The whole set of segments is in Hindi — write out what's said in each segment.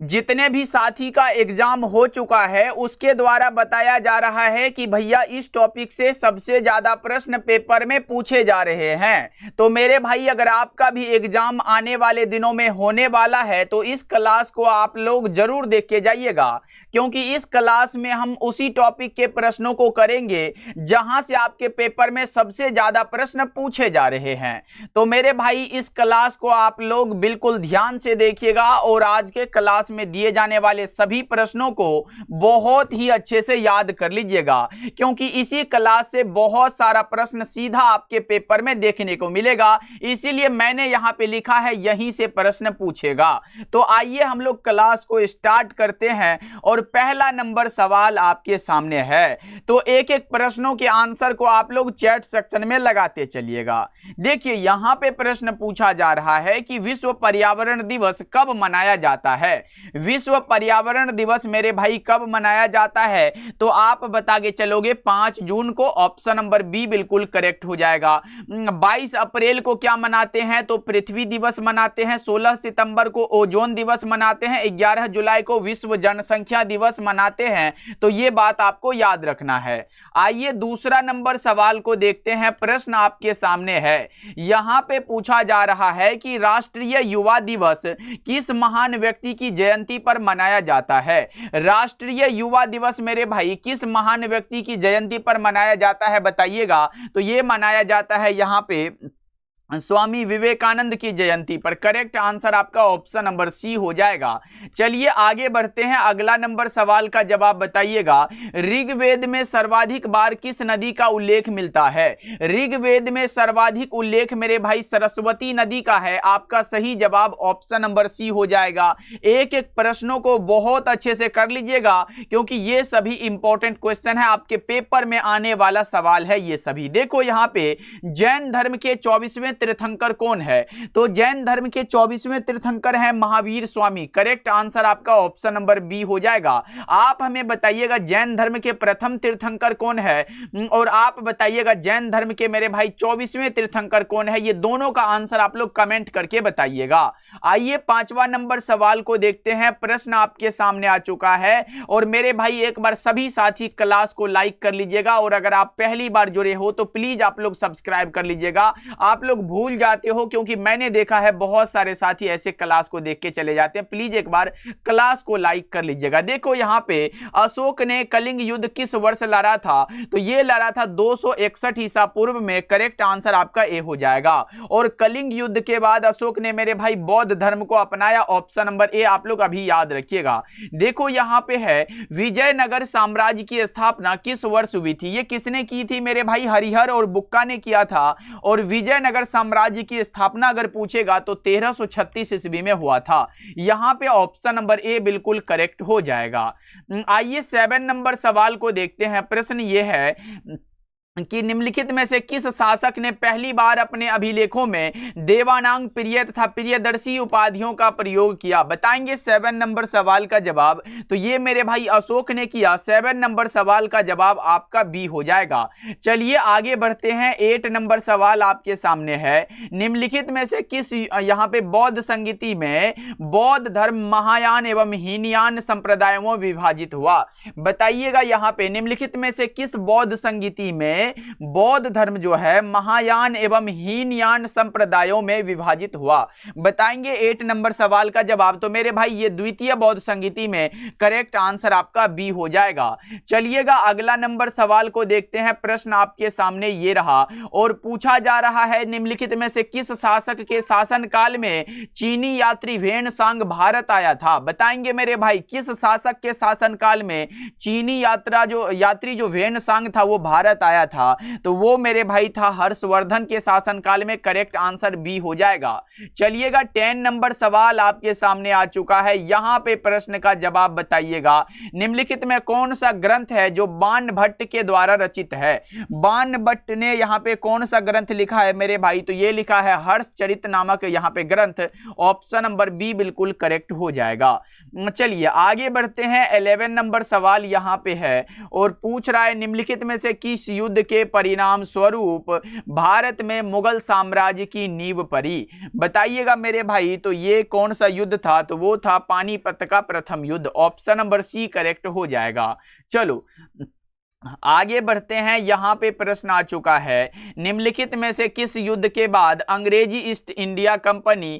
जितने भी साथी का एग्जाम हो चुका है उसके द्वारा बताया जा रहा है कि भैया इस टॉपिक से सबसे ज्यादा प्रश्न पेपर में पूछे जा रहे हैं। तो मेरे भाई अगर आपका भी एग्जाम आने वाले दिनों में होने वाला है तो इस क्लास को आप लोग जरूर देख के जाइएगा, क्योंकि इस क्लास में हम उसी टॉपिक के प्रश्नों को करेंगे जहां से आपके पेपर में सबसे ज्यादा प्रश्न पूछे जा रहे हैं। तो मेरे भाई इस क्लास को आप लोग बिल्कुल ध्यान से देखिएगा और आज के क्लास में दिए जाने वाले सभी प्रश्नों को बहुत ही अच्छे से याद कर लीजिएगा, क्योंकि इसी क्लास से बहुत सारा प्रश्न सीधा आपके पेपर में देखने को मिलेगा। इसीलिए मैंने यहां पे लिखा है यहीं से प्रश्न पूछेगा। तो आइए हम लोग क्लास को स्टार्ट करते हैं और पहला नंबर सवाल आपके सामने है। तो एक एक प्रश्नों के आंसर को आप लोग चैट सेक्शन में लगाते चलिएगा। देखिए यहां पे प्रश्न पूछा जा रहा है कि विश्व पर्यावरण दिवस कब मनाया जाता है। विश्व पर्यावरण दिवस मेरे भाई कब मनाया जाता है, तो आप बता के चलोगे 5 जून को। ऑप्शन नंबर बी बिल्कुल करेक्ट हो जाएगा। 22 अप्रैल को क्या मनाते हैं, तो पृथ्वी दिवस मनाते हैं। 16 सितंबर को ओजोन दिवस मनाते हैं। 11 जुलाई को विश्व जनसंख्या दिवस मनाते हैं। तो ये बात आपको याद रखना है। आइए दूसरा नंबर सवाल को देखते हैं। प्रश्न आपके सामने है। यहां पे पूछा जा रहा है कि राष्ट्रीय युवा दिवस किस महान व्यक्ति की जयंती पर मनाया जाता है। राष्ट्रीय युवा दिवस मेरे भाई किस महान व्यक्ति की जयंती पर मनाया जाता है बताइएगा। तो यह मनाया जाता है यहां पे स्वामी विवेकानंद की जयंती पर। करेक्ट आंसर आपका ऑप्शन नंबर सी हो जाएगा। चलिए आगे बढ़ते हैं। अगला नंबर सवाल का जवाब बताइएगा। ऋग्वेद में सर्वाधिक बार किस नदी का उल्लेख मिलता है। ऋग्वेद में सर्वाधिक उल्लेख मेरे भाई सरस्वती नदी का है। आपका सही जवाब ऑप्शन नंबर सी हो जाएगा। एक एक प्रश्नों को बहुत अच्छे से कर लीजिएगा, क्योंकि ये सभी इंपॉर्टेंट क्वेश्चन है, आपके पेपर में आने वाला सवाल है ये सभी। देखो यहां पे जैन धर्म के 24वें तीर्थंकर कौन है, तो जैन धर्म के 24वें तीर्थंकर है महावीर स्वामी। करेक्ट आंसर आपका ऑप्शन नंबर बी हो जाएगा। आप हमें बताइएगा जैन धर्म के प्रथम तीर्थंकर कौन है, और आप बताइएगा जैन धर्म के मेरे भाई 24वें तीर्थंकर कौन है। ये दोनों का आंसर आप लोग कमेंट करके बताइएगा। आइए पांचवा नंबर सवाल को देखते हैं। प्रश्न आपके सामने आ चुका है, और मेरे भाई एक बार सभी साथी क्लास को लाइक कर लीजिएगा, और अगर आप पहली बार जुड़े हो तो प्लीज आप लोग सब्सक्राइब कर लीजिएगा। आप लोग भूल जाते हो, क्योंकि मैंने देखा है बहुत सारे साथी ऐसे क्लास को देख के चले जाते हैं। प्लीज एक बार क्लास को लाइक कर लीजिएगा। देखो यहां पे अशोक ने कलिंग युद्ध किस वर्ष लड़ा था, तो ये लड़ा था 261 ईसा पूर्व में। करेक्ट आंसर आपका ए हो जाएगा। और कलिंग युद्ध के बाद अशोक ने मेरे भाई बौद्ध धर्म को अपनाया। ऑप्शन नंबर ए आप लोग अभी याद रखिएगा। देखो यहां पे है विजयनगर साम्राज्य की स्थापना किस वर्ष हुई थी। ये किसने की थी मेरे भाई, हरिहर और बुक्का ने किया था। और विजयनगर साम्राज्य की स्थापना अगर पूछेगा तो 1336 ईस्वी में हुआ था। यहां पे ऑप्शन नंबर ए बिल्कुल करेक्ट हो जाएगा। आइए 7 नंबर सवाल को देखते हैं। प्रश्न ये है कि निम्नलिखित में से किस शासक ने पहली बार अपने अभिलेखों में देवानांग प्रिय तथा प्रियदर्शी उपाधियों का प्रयोग किया। बताएंगे 7 नंबर सवाल का जवाब। तो ये मेरे भाई अशोक ने किया। 7 नंबर सवाल का जवाब आपका बी हो जाएगा। चलिए आगे बढ़ते हैं। 8 नंबर सवाल आपके सामने है। निम्नलिखित में से किस यहाँ पे बौद्ध संगीति में बौद्ध धर्म महायान एवं हीनयान संप्रदायों में विभाजित हुआ। बताइएगा यहाँ पे निम्नलिखित में से किस बौद्ध संगीति में बौद्ध धर्म जो है महायान एवं हीनयान संप्रदायों में विभाजित हुआ। बताएंगे 8 नंबर सवाल का जवाब। तो मेरे भाई ये द्वितीय बौद्ध संगीति में। करेक्ट आंसर आपका बी हो जाएगा। चलिएगा अगला नंबर सवाल को देखते हैं। प्रश्न आपके सामने ये रहा, और पूछा जा रहा है निम्नलिखित में से किस शासक के शासनकाल में चीनी यात्री वेनसांग भारत आया था। बताएंगे मेरे भाई किस शासक के शासनकाल में चीनी यात्री जो वेनसांग था वो भारत आया था। तो वो मेरे भाई था हर्षवर्धन के शासनकाल में। करेक्ट आंसर बी हो जाएगा। चलिएगा 10 नंबर सवाल आपके सामने आ चुका है। यहां पे प्रश्न का जवाब बताइएगा। निम्नलिखित में कौन सा ग्रंथ है जो बाणभट्ट के द्वारा रचित है। बाणभट्ट ने यहां पे कौन सा ग्रंथ लिखा है मेरे भाई, तो ये लिखा है हर्षचरित नामक यहां पे ग्रंथ। ऑप्शन नंबर बी बिल्कुल करेक्ट हो जाएगा। चलिए आगे बढ़ते हैं। 11 नंबर सवाल यहां पे है, और पूछ रहा है निम्नलिखित में से किस युद्ध के परिणाम स्वरूप भारत में मुगल साम्राज्य की नींव पड़ी? बताइएगा मेरे भाई, तो ये कौन सा युद्ध था? तो वो था पानीपत का प्रथम युद्ध। ऑप्शन नंबर सी करेक्ट हो जाएगा। चलो आगे बढ़ते हैं। यहां पे प्रश्न आ चुका है, निम्नलिखित में से किस युद्ध के बाद अंग्रेजी ईस्ट इंडिया कंपनी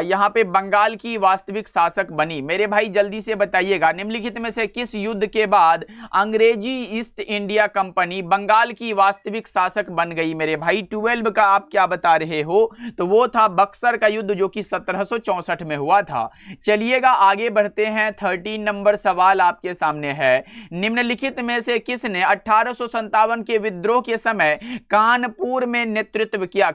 यहां पे बंगाल की वास्तविक शासक बनी? मेरे भाई जल्दी से बताइएगा, निम्नलिखित में से किस युद्ध के बाद अंग्रेजी ईस्ट इंडिया कंपनी बंगाल की वास्तविक शासक बन गई? मेरे भाई 12 का आप क्या बता रहे हो? तो वो था बक्सर का युद्ध, जो कि 1764 में हुआ था। चलिएगा आगे बढ़ते हैं। 13 नंबर सवाल आपके सामने है, निम्नलिखित में से किसने 1857 के विद्रोह के समय कानपुर में नेतृत्व किया?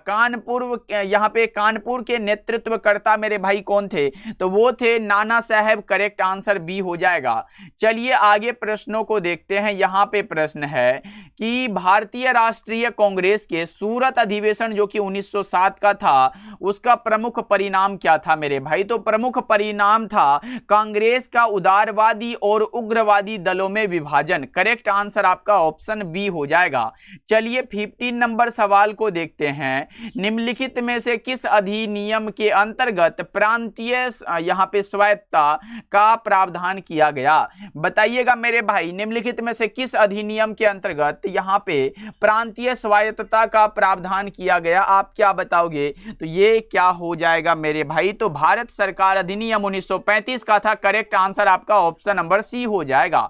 यहां पे कानपुर के नेतृत्वकर्ता मेरे भाई कौन थे? तो वो थे Nana Saheb. Correct answer B हो जाएगा। चलिए आगे प्रश्नों को देखते हैं। यहां पे प्रश्न है कि भारतीय राष्ट्रीय कांग्रेस के सूरत अधिवेशन जो कि 1907 का था, उसका प्रमुख परिणाम क्या था मेरे भाई? तो प्रमुख परिणाम था कांग्रेस का उदारवादी और उग्रवादी दलों में विभाजन। करेक्ट आंसर आपका ऑप्शन बी हो जाएगा। चलिए 15 नंबर सवाल को देखते हैं। निम्नलिखित में से किस अधिनियम के अंतर्गत प्रांतीय यहां पे स्वायत्तता का प्रावधान किया गया? बताइएगा मेरे भाई, निम्नलिखित में से किस अधिनियम के अंतर्गत यहां पे प्रांतीय स्वायत्तता का प्रावधान किया गया? आप क्या बताओगे? तो ये क्या हो जाएगा मेरे भाई? तो भारत सरकार अधिनियम 1935 का था। करेक्ट आंसर आपका ऑप्शन नंबर सी हो जाएगा।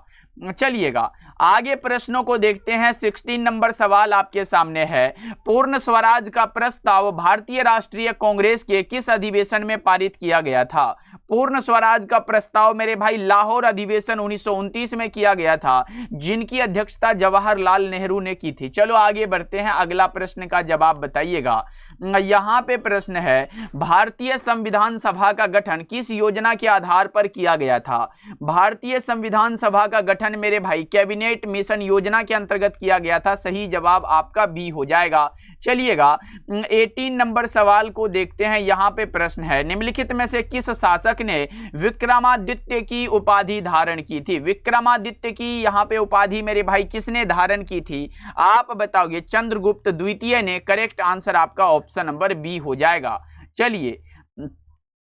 चलिएगा आगे प्रश्नों को देखते हैं। 16 नंबर सवाल आपके सामने है, पूर्ण स्वराज का प्रस्ताव भारतीय राष्ट्रीय कांग्रेस के किस अधिवेशन में पारित किया गया था? पूर्ण स्वराज का प्रस्ताव मेरे भाई लाहौर अधिवेशन 1929 में किया गया था, जिनकी अध्यक्षता जवाहरलाल नेहरू ने की थी। चलो आगे बढ़ते हैं, अगला प्रश्न का जवाब बताइएगा। यहां पे प्रश्न है, भारतीय संविधान सभा का गठन किस योजना के आधार पर किया गया था? भारतीय संविधान सभा का गठन मेरे भाई कैबिनेट मिशन योजना के अंतर्गत किया गया था। सही जवाब आपका बी हो जाएगा। चलिएगा 18 नंबर सवाल को देखते हैं। यहां पे प्रश्न है, निम्नलिखित में से किस शासक ने विक्रमादित्य की उपाधि धारण की थी? विक्रमादित्य की यहां पे उपाधि मेरे भाई किसने धारण की थी? आप बताओगे। चंद्रगुप्त द्वितीय ने। करेक्ट आंसर आपका ऑप्शन नंबर बी हो जाएगा। चलिए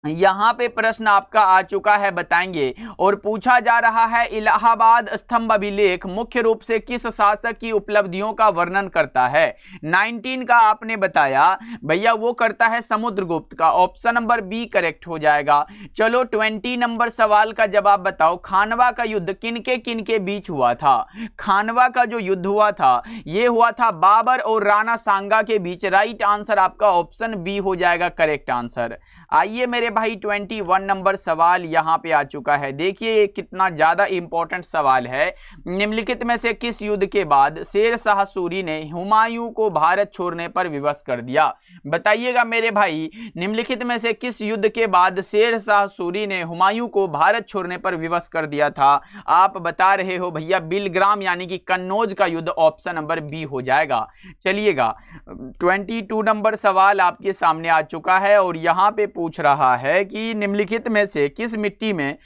यहां पे प्रश्न आपका आ चुका है, बताएंगे, और पूछा जा रहा है, इलाहाबाद स्तंभ अभिलेख मुख्य रूप से किस शासक की उपलब्धियों का वर्णन करता है? 19 का आपने बताया भैया, वो करता है समुद्रगुप्त का। ऑप्शन नंबर बी करेक्ट हो जाएगा। चलो 20 नंबर सवाल का जवाब बताओ, खानवा का युद्ध किनके बीच हुआ था? खानवा का जो युद्ध हुआ था, ये हुआ था बाबर और राणा सांगा के बीच। राइट आंसर आपका ऑप्शन बी हो जाएगा। Correct answer. आइए मेरे भाई 21 नंबर सवाल यहां पे आ चुका है। देखिए ये कितना ज्यादा इंपॉर्टेंट सवाल है। निम्नलिखित में से किस युद्ध के बाद शेर शाह सूरी ने हुमायूं को भारत छोड़ने पर विवश कर दिया? बताइएगा मेरे भाई, निम्नलिखित में से किस युद्ध के बाद शेर शाह सूरी ने हुमायूं को भारत छोड़ने पर विवश कर दिया था? आप बता रहे हो भैया बिलग्राम यानी कि कन्नौज का युद्ध। ऑप्शन नंबर बी हो जाएगा। चलिएगा 22 नंबर सवाल आपके सामने आ चुका है और यहां पे पूछ रहा है कि निम्नलिखित में से किस मिट्टी में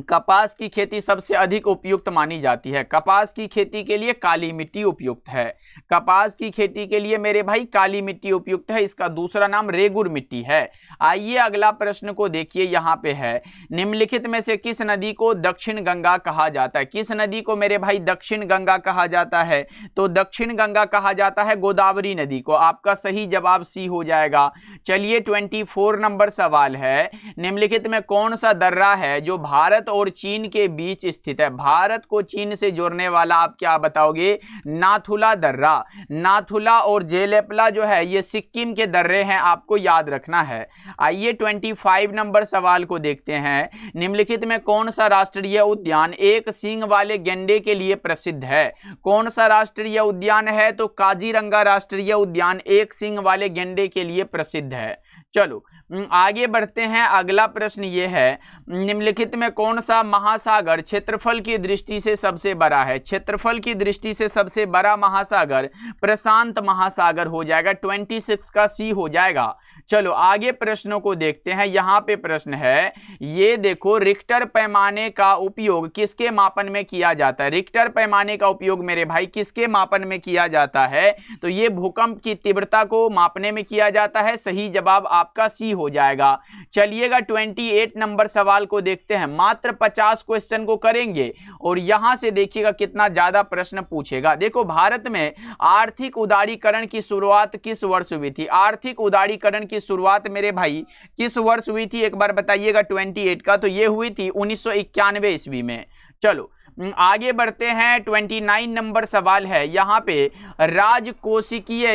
कपास की खेती सबसे अधिक उपयुक्त मानी जाती है? कपास की खेती के लिए काली मिट्टी उपयुक्त है। कपास की खेती के लिए मेरे भाई काली मिट्टी उपयुक्त है। इसका दूसरा नाम रेगुर मिट्टी है। आइए अगला प्रश्न को देखिए। यहां पे है, निम्नलिखित में से किस नदी को दक्षिण गंगा कहा जाता है? किस नदी को मेरे भाई दक्षिण गंगा कहा जाता है? तो दक्षिण गंगा कहा जाता है गोदावरी नदी को। आपका सही जवाब सी हो जाएगा। चलिए 24 नंबर सवाल है, निम्नलिखित में कौन सा दर्रा है जो भारत और चीन के बीच स्थित है? भारत को चीन से जोड़ने वाला आप क्या बताओगे? नाथुला दर्रा। नाथुला और जेलेपला जो है ये सिक्किम के दर्रे हैं, आपको याद रखना है। आइए 25 नंबर सवाल को देखते हैं। निम्नलिखित में कौन सा राष्ट्रीय उद्यान एक सींग वाले गैंडे के लिए प्रसिद्ध है? कौन सा राष्ट्रीय उद्यान है? तो काजीरंगा राष्ट्रीय उद्यान एक सींग वाले गैंडे के लिए प्रसिद्ध है। चलो आगे बढ़ते हैं। अगला प्रश्न ये है, निम्नलिखित में कौन सा महासागर क्षेत्रफल की दृष्टि से सबसे बड़ा है? क्षेत्रफल की दृष्टि से सबसे बड़ा महासागर प्रशांत महासागर हो जाएगा, 26 का सी हो जाएगा। चलो आगे प्रश्नों को देखते हैं। यहाँ पे प्रश्न है, ये देखो, रिक्टर पैमाने का उपयोग किसके मापन में किया जाता है? रिक्टर पैमाने का उपयोग मेरे भाई किसके मापन में किया जाता है? तो ये भूकंप की तीव्रता को मापने में किया जाता है। सही जवाब आपका सी हो जाएगा। चलिएगा 28 नंबर सवाल को देखते हैं। मात्र 50 क्वेश्चन को करेंगे और यहां से देखिएगा कितना ज्यादा प्रश्न पूछेगा। देखो, भारत में आर्थिक उदारीकरण की शुरुआत किस वर्ष हुई थी? आर्थिक उदारीकरण की शुरुआत मेरे भाई किस वर्ष हुई थी? एक बार बताइएगा 28 का। तो ये हुई थी 1991 ईस्वी में। चलो आगे बढ़ते हैं। 29 नंबर सवाल है, यहाँ पे राजकोषीय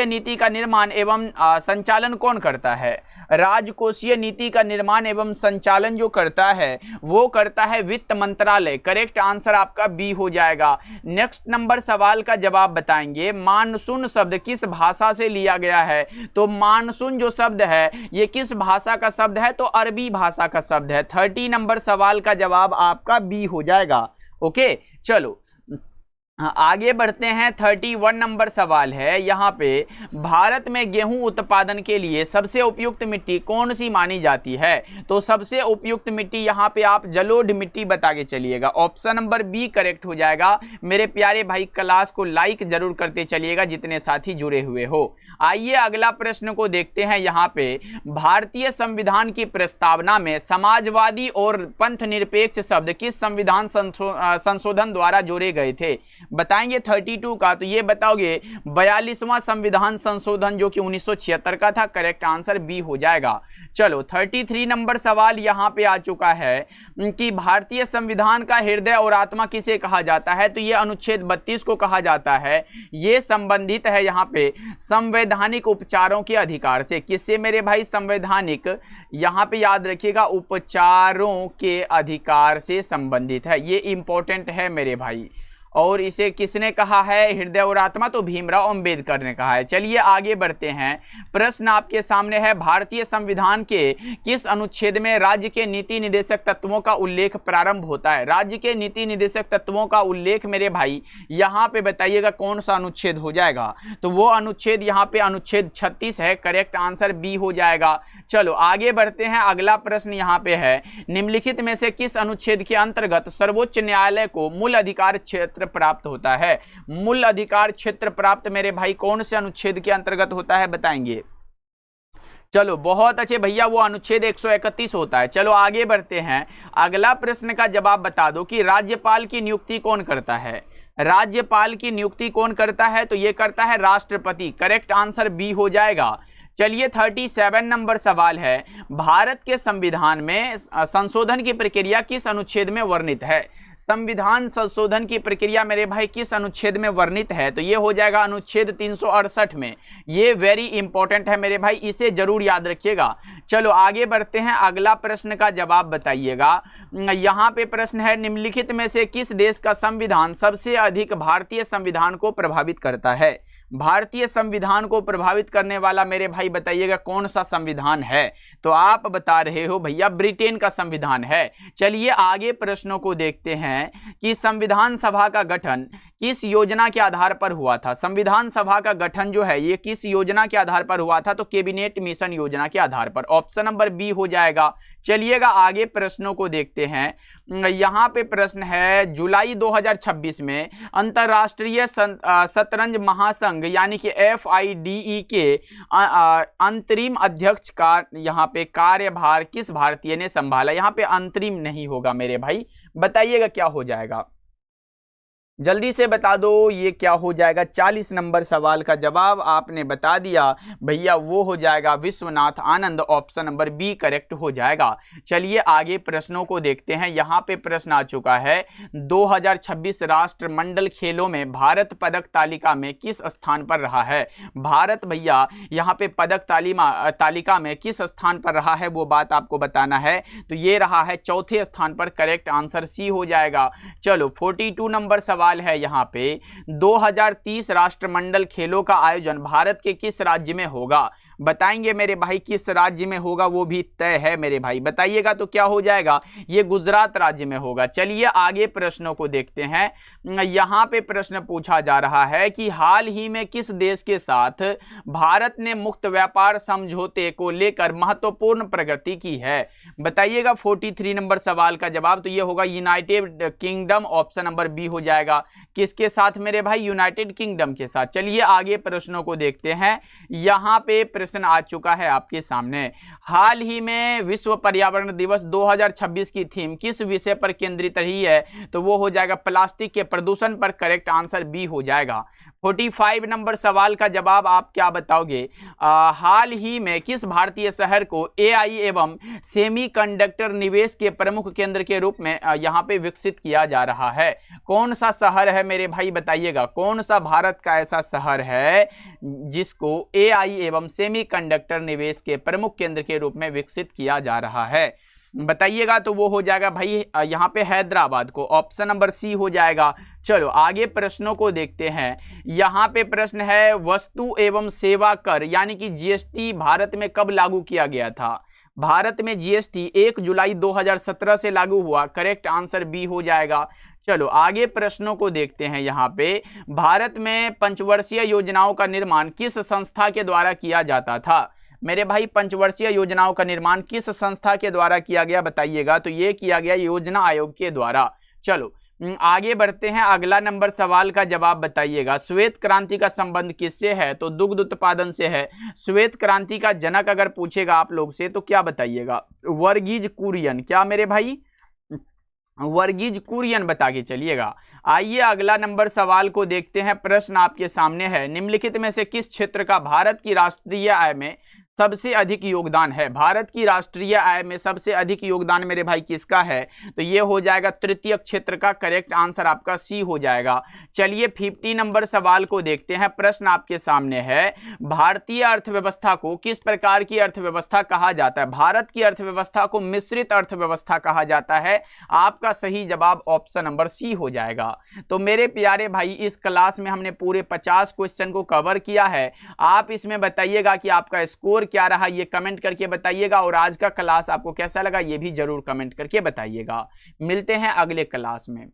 नीति का निर्माण एवं संचालन कौन करता है? राजकोषीय नीति का निर्माण एवं संचालन जो करता है वो करता है वित्त मंत्रालय। करेक्ट आंसर आपका बी हो जाएगा। नेक्स्ट नंबर सवाल का जवाब बताएंगे। मानसून शब्द किस भाषा से लिया गया है? तो मानसून जो शब्द है ये किस भाषा का शब्द है? तो अरबी भाषा का शब्द है। 30 नंबर सवाल का जवाब आपका बी हो जाएगा। ओके, चलो आगे बढ़ते हैं। 31 नंबर सवाल है, यहाँ पे भारत में गेहूं उत्पादन के लिए सबसे उपयुक्त मिट्टी कौन सी मानी जाती है? तो सबसे उपयुक्त मिट्टी यहाँ पे आप जलोढ़ मिट्टी बता के चलिएगा। ऑप्शन नंबर बी करेक्ट हो जाएगा। मेरे प्यारे भाई क्लास को लाइक जरूर करते चलिएगा जितने साथी जुड़े हुए हो। आइए अगला प्रश्न को देखते हैं। यहाँ पे भारतीय संविधान की प्रस्तावना में समाजवादी और पंथ निरपेक्ष शब्द किस संविधान संशोधन द्वारा जोड़े गए थे? बताएंगे 32 का। तो ये बताओगे 42वां संविधान संशोधन जो कि 1976 का था। करेक्ट आंसर बी हो जाएगा। चलो 33 नंबर सवाल यहाँ पे आ चुका है कि भारतीय संविधान का हृदय और आत्मा किसे कहा जाता है? तो ये अनुच्छेद 32 को कहा जाता है। ये संबंधित है यहाँ पे संवैधानिक उपचारों के अधिकार से। किससे मेरे भाई? संवैधानिक, यहाँ पे याद रखिएगा, उपचारों के अधिकार से संबंधित है। ये इंपॉर्टेंट है मेरे भाई। और इसे किसने कहा है हृदय और आत्मा? तो भीमराव अंबेडकर ने कहा है। चलिए आगे बढ़ते हैं। प्रश्न आपके सामने है, भारतीय संविधान के किस अनुच्छेद में राज्य के नीति निदेशक तत्वों का उल्लेख प्रारंभ होता है? राज्य के नीति निदेशक तत्वों का उल्लेख मेरे भाई यहाँ पे बताइएगा कौन सा अनुच्छेद हो जाएगा? तो वो अनुच्छेद यहाँ पे अनुच्छेद 36 है। करेक्ट आंसर बी हो जाएगा। चलो आगे बढ़ते हैं। अगला प्रश्न यहाँ पे है, निम्नलिखित में से किस अनुच्छेद के अंतर्गत सर्वोच्च न्यायालय को मूल अधिकार क्षेत्र प्राप्त होता है? मूल अधिकार क्षेत्र प्राप्त मेरे भाई कौन से अनुच्छेद के अंतर्गत होता है बताएंगे? चलो बहुत अच्छे भैया, वो अनुच्छेद 131 होता है। चलो आगे बढ़ते हैं। अगला प्रश्न का जवाब बता दो कि राज्यपाल की नियुक्ति कौन करता है? राज्यपाल की नियुक्ति कौन करता है? तो ये करता है राष्ट्रपति। करेक्ट आंसर बी हो जाएगा। चलिए 37 नंबर सवाल है, भारत के संविधान में संशोधन की प्रक्रिया किस अनुच्छेद में वर्णित है? संविधान संशोधन की प्रक्रिया मेरे भाई किस अनुच्छेद में वर्णित है? तो ये हो जाएगा अनुच्छेद 368 में। ये वेरी इंपॉर्टेंट है मेरे भाई, इसे जरूर याद रखिएगा। चलो आगे बढ़ते हैं। अगला प्रश्न का जवाब बताइएगा। यहाँ पे प्रश्न है, निम्नलिखित में से किस देश का संविधान सबसे अधिक भारतीय संविधान को प्रभावित करता है? भारतीय संविधान को प्रभावित करने वाला मेरे भाई बताइएगा कौन सा संविधान है? तो आप बता रहे हो भैया ब्रिटेन का संविधान है। चलिए आगे प्रश्नों को देखते हैं कि संविधान सभा का गठन किस योजना के आधार पर हुआ था? संविधान सभा का गठन जो है ये किस योजना के आधार पर हुआ था? तो कैबिनेट मिशन योजना के आधार पर। ऑप्शन नंबर बी हो जाएगा। चलिएगा आगे प्रश्नों को देखते हैं। यहाँ पे प्रश्न है, जुलाई 2026 में अंतरराष्ट्रीय शतरंज महासंघ यानी कि FIDE के अंतरिम अध्यक्ष का यहाँ पे कार्यभार किस भारतीय ने संभाला? यहाँ पे अंतरिम नहीं होगा मेरे भाई, बताइएगा क्या हो जाएगा? जल्दी से बता दो ये क्या हो जाएगा। 40 नंबर सवाल का जवाब आपने बता दिया भैया, वो हो जाएगा Vishwanath Anand. Option number B correct हो जाएगा। चलिए आगे प्रश्नों को देखते हैं। यहाँ पे प्रश्न आ चुका है, 2026 राष्ट्रमंडल खेलों में भारत पदक तालिका में किस स्थान पर रहा है? भारत भैया यहाँ पे पदक तालिका में किस स्थान पर रहा है वो बात आपको बताना है। तो ये रहा है चौथे स्थान पर। करेक्ट आंसर सी हो जाएगा। चलो 42 नंबर सवाल है यहाँ पे, 2030 राष्ट्रमंडल खेलों का आयोजन भारत के किस राज्य में होगा? बताएंगे मेरे भाई किस राज्य में होगा वो भी तय है मेरे भाई। बताइएगा तो क्या हो जाएगा, ये गुजरात राज्य में होगा। चलिए आगे प्रश्नों को देखते हैं। यहां पे प्रश्न पूछा जा रहा है कि हाल ही में किस देश के साथ भारत ने मुक्त व्यापार समझौते को लेकर महत्वपूर्ण प्रगति की है। बताइएगा 43 नंबर सवाल का जवाब तो ये होगा United Kingdom, option number B हो जाएगा। किसके साथ मेरे भाई, यूनाइटेड किंगडम के साथ। चलिए आगे प्रश्नों को देखते हैं। यहां पे प्रश्न आ चुका है आपके सामने। हाल ही में विश्व पर्यावरण दिवस 2026 की थीम किस विषय पर केंद्रित रही है, तो वो हो जाएगा प्लास्टिक के प्रदूषण पर। करेक्ट आंसर बी हो जाएगा। 45 नंबर सवाल का जवाब आप क्या बताओगे। हाल ही में किस भारतीय शहर को एआई एवं सेमीकंडक्टर निवेश के प्रमुख केंद्र के रूप में यहां पे विकसित किया जा रहा है। कौन सा शहर है मेरे भाई, बताइएगा कौन सा भारत का ऐसा शहर है जिसको एआई एवं सेमीकंडक्टर निवेश के प्रमुख केंद्र के रूप में विकसित किया जा रहा है। बताइएगा तो वो हो जाएगा भाई यहाँ पे हैदराबाद को, ऑप्शन नंबर सी हो जाएगा। चलो आगे प्रश्नों को देखते हैं। यहाँ पे प्रश्न है वस्तु एवं सेवा कर यानी कि जीएसटी भारत में कब लागू किया गया था। भारत में जीएसटी 1 जुलाई 2017 से लागू हुआ। करेक्ट आंसर बी हो जाएगा। चलो आगे प्रश्नों को देखते हैं। यहाँ पे भारत में पंचवर्षीय योजनाओं का निर्माण किस संस्था के द्वारा किया जाता था। मेरे भाई पंचवर्षीय योजनाओं का निर्माण किस संस्था के द्वारा किया गया, बताइएगा तो ये किया गया योजना आयोग के द्वारा। चलो आगे बढ़ते हैं। अगला नंबर सवाल का जवाब बताइएगा। श्वेत क्रांति का संबंध किससे है, तो दुग्ध उत्पादन से है। श्वेत क्रांति का जनक अगर पूछेगा आप लोग से तो क्या बताइएगा, वर्गीज कुरियन। क्या मेरे भाई, वर्गीज कुरियन बता के चलिएगा। आइए अगला नंबर सवाल को देखते हैं। प्रश्न आपके सामने है, निम्नलिखित में से किस क्षेत्र का भारत की राष्ट्रीय आय में सबसे अधिक योगदान है। भारत की राष्ट्रीय आय में सबसे अधिक योगदान मेरे भाई किसका है, तो ये हो जाएगा तृतीय क्षेत्र का। करेक्ट आंसर आपका सी हो जाएगा। चलिए 50 नंबर सवाल को देखते हैं। प्रश्न आपके सामने है, भारतीय अर्थव्यवस्था को किस प्रकार की अर्थव्यवस्था कहा जाता है। भारत की अर्थव्यवस्था को मिश्रित अर्थव्यवस्था कहा जाता है। आपका सही जवाब ऑप्शन नंबर सी हो जाएगा। तो मेरे प्यारे भाई इस क्लास में हमने पूरे 50 क्वेश्चन को कवर किया है। आप इसमें बताइएगा कि आपका स्कोर क्या रहा, ये कमेंट करके बताइएगा। और आज का क्लास आपको कैसा लगा ये भी जरूर कमेंट करके बताइएगा। मिलते हैं अगले क्लास में।